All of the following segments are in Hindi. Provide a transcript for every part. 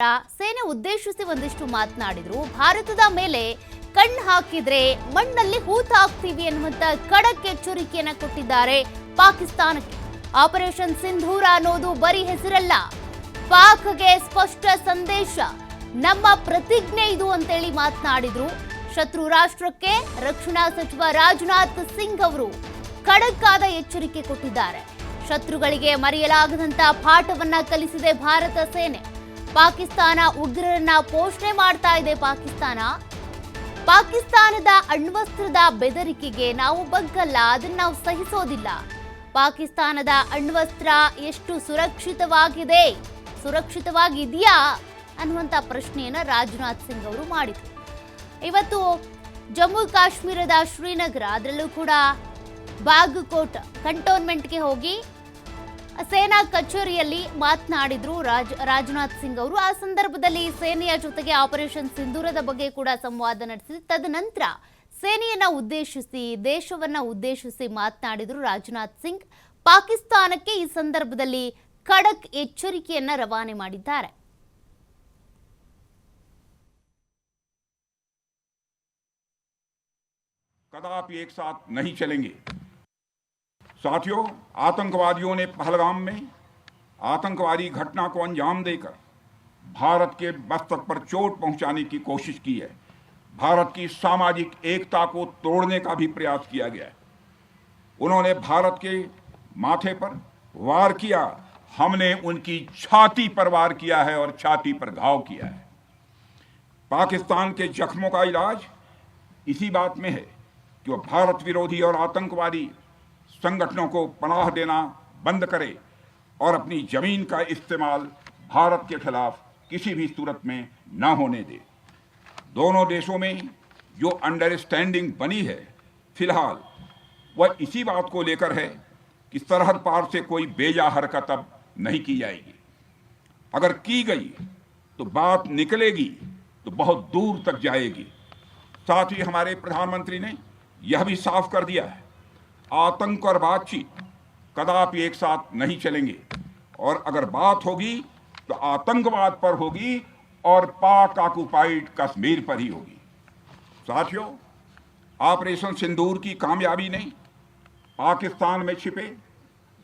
ಸೇನೆ ಉದ್ದೇಶಿಸಿ ಒಂದಿಷ್ಟು ಮಾತನಾಡಿದ್ರು. ಭಾರತದ ಮೇಲೆ ಕಣ್ಣು ಹಾಕಿದ್ರೆ ಮಣ್ಣಲ್ಲಿ ಹೂತು ಹಾಕ್ತೀವಿ ಅನ್ನುವಂತ ಖಡಕ್ ಎಚ್ಚರಿಕೆಯನ್ನ ಕೊಟ್ಟಿದ್ದಾರೆ ಪಾಕಿಸ್ತಾನಕ್ಕೆ. ಆಪರೇಷನ್ ಸಿಂಧೂರ ಅನ್ನೋದು ಬರೀ ಹೆಸರಲ್ಲ, ಪಾಕ್ಗೆ ಸ್ಪಷ್ಟ ಸಂದೇಶ, ನಮ್ಮ ಪ್ರತಿಜ್ಞೆ ಇದು ಅಂತೇಳಿ ಮಾತನಾಡಿದ್ರು. ಶತ್ರು ರಾಷ್ಟ್ರಕ್ಕೆ ರಕ್ಷಣಾ ಸಚಿವ ರಾಜನಾಥ್ ಸಿಂಗ್ ಅವರು ಖಡಕ್ ಆದ ಎಚ್ಚರಿಕೆ ಕೊಟ್ಟಿದ್ದಾರೆ. ಶತ್ರುಗಳಿಗೆ ಮರೆಯಲಾಗದಂತ ಪಾಠವನ್ನ ಕಲಿಸಿದೆ ಭಾರತ ಸೇನೆ. ಪಾಕಿಸ್ತಾನ ಉಗ್ರರನ್ನ ಪೋಷಣೆ ಮಾಡ್ತಾ ಇದೆ. ಪಾಕಿಸ್ತಾನದ ಅಣ್ವಸ್ತ್ರದ ಬೆದರಿಕೆಗೆ ನಾವು ಬಗ್ಗಲ್ಲ, ಅದನ್ನ ನಾವು ಸಹಿಸೋದಿಲ್ಲ. ಪಾಕಿಸ್ತಾನದ ಅಣ್ವಸ್ತ್ರ ಎಷ್ಟು ಸುರಕ್ಷಿತವಾಗಿದೆಯಾ ಅನ್ನುವಂತ ಪ್ರಶ್ನೆಯನ್ನ ರಾಜನಾಥ್ ಸಿಂಗ್ ಅವರು ಮಾಡಿದ್ರು. ಇವತ್ತು ಜಮ್ಮು ಕಾಶ್ಮೀರದ ಶ್ರೀನಗರ, ಅದರಲ್ಲೂ ಕೂಡ ಬಾಗಕೋಟ್ ಕಂಟೋನ್ಮೆಂಟ್ಗೆ ಹೋಗಿ ಸೇನಾ ಕಚೇರಿಯಲ್ಲಿ ಮಾತನಾಡಿದ್ರು ರಾಜನಾಥ್ ಸಿಂಗ್ ಅವರು. ಆ ಸಂದರ್ಭದಲ್ಲಿ ಸೇನೆಯ ಜೊತೆಗೆ ಆಪರೇಷನ್ ಸಿಂಧೂರದ ಬಗ್ಗೆ ಕೂಡ ಸಂವಾದ ನಡೆಸಿ, ತದನಂತರ ಸೇನೆಯನ್ನ ಉದ್ದೇಶಿಸಿ, ದೇಶವನ್ನ ಉದ್ದೇಶಿಸಿ ಮಾತನಾಡಿದ್ರು ರಾಜನಾಥ್ ಸಿಂಗ್. ಪಾಕಿಸ್ತಾನಕ್ಕೆ ಈ ಸಂದರ್ಭದಲ್ಲಿ ಖಡಕ್ ಎಚ್ಚರಿಕೆಯನ್ನ ರವಾನೆ ಮಾಡಿದ್ದಾರೆ. कदापि एक साथ नहीं चलेंगे। साथियों, आतंकवादियों ने पहलगाम में आतंकवादी घटना को अंजाम देकर भारत के मस्तक पर चोट पहुंचाने की कोशिश की है। भारत की सामाजिक एकता को तोड़ने का भी प्रयास किया गया है। उन्होंने भारत के माथे पर वार किया, हमने उनकी छाती पर वार किया है और छाती पर घाव किया है। पाकिस्तान के जख्मों का इलाज इसी बात में है कि वह भारत विरोधी और आतंकवादी संगठनों को पनाह देना बंद करे और अपनी जमीन का इस्तेमाल भारत के खिलाफ किसी भी सूरत में न होने दे। दोनों देशों में जो अंडरस्टैंडिंग बनी है, फिलहाल वह इसी बात को लेकर है कि सरहद पार से कोई बेजा हरकत अब नहीं की जाएगी। अगर की गई तो बात निकलेगी तो बहुत दूर तक जाएगी। साथ ही हमारे प्रधानमंत्री ने यह भी साफ कर दिया है, आतंक और बातचीत कदापि एक साथ नहीं चलेंगे और अगर बात होगी तो आतंकवाद पर होगी और पाक ऑक्युपाइड कश्मीर पर ही होगी। साथियों, ऑपरेशन सिंदूर की कामयाबी ने पाकिस्तान में छिपे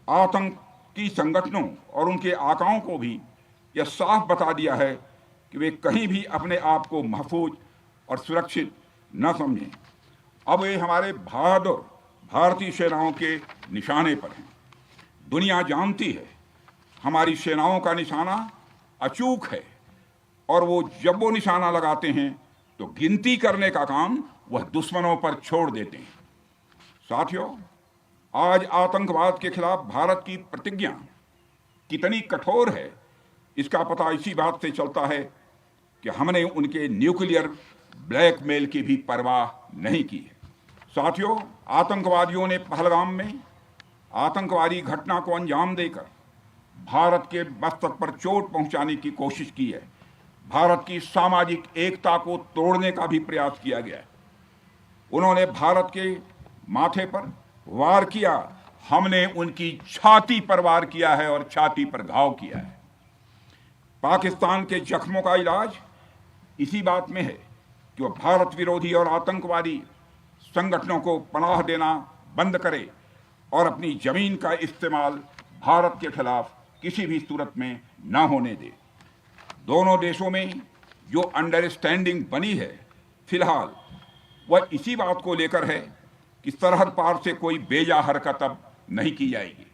आतंकी संगठनों और उनके आकाओं को भी यह साफ बता दिया है कि वे कहीं भी अपने आप को महफूज और सुरक्षित न समझें। अब वे हमारे बहादुर भारतीय सेनाओं के निशाने पर हैं। दुनिया जानती है हमारी सेनाओं का निशाना अचूक है और वो जब वो निशाना लगाते हैं तो गिनती करने का काम वह दुश्मनों पर छोड़ देते हैं। साथियों, आज आतंकवाद के खिलाफ भारत की प्रतिज्ञा कितनी कठोर है, इसका पता इसी बात से चलता है कि हमने उनके न्यूक्लियर ब्लैकमेल की भी परवाह नहीं की है। साथियों, आतंकवादियों ने पहलगाम में आतंकवादी घटना को अंजाम देकर भारत के मस्तक पर चोट पहुंचाने की कोशिश की है। भारत की सामाजिक एकता को तोड़ने का भी प्रयास किया गया है। उन्होंने भारत के माथे पर वार किया, हमने उनकी छाती पर वार किया है और छाती पर घाव किया है। पाकिस्तान के जख्मों का इलाज इसी बात में है कि वह भारत विरोधी और आतंकवादी संगठनों को पनाह देना बंद करे और अपनी जमीन का इस्तेमाल भारत के खिलाफ किसी भी सूरत में न होने दे। दोनों देशों में जो अंडरस्टैंडिंग बनी है, फिलहाल वह इसी बात को लेकर है कि सरहद पार से कोई बेजा हरकत अब नहीं की जाएगी।